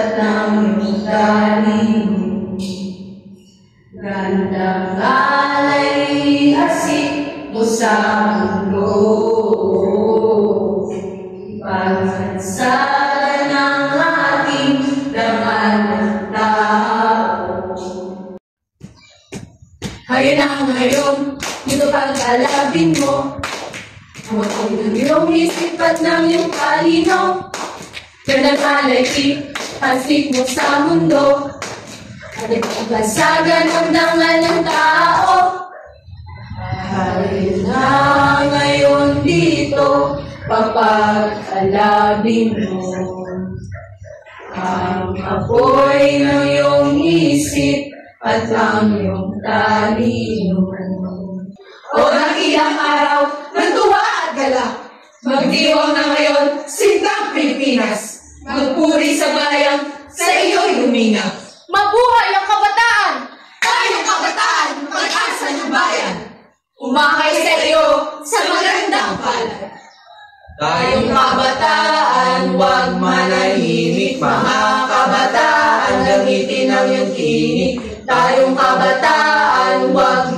at ng iyong talino. Gandang alay asik mo sa mundo, ipagsansala ng ating dangal ng tao. Ngayon na ngayon, dito pag-alabin mo, huwag ng iyong isip at ng iyong talino. Gandang alay asik mo sa mundo, at ipagbasagan ang dangal ng tao. Halin na ngayon dito, papag-alabin mo ang apoy ng iyong isip at ang iyong talino. O nakilang araw ng tuwa at galak, magdiwang na ngayon sintang Pilipinas, magpuri sa bayang sa iyo'y lumina. Mabuhay ang kabataan! Tayong kabataan, pag-asa ng bayan, umakay sa iyo sa magandang palad. Tayong kabataan, huwag manahimik, mga kabataan, gamitin ang iyong tinig. Tayong kabataan, huwag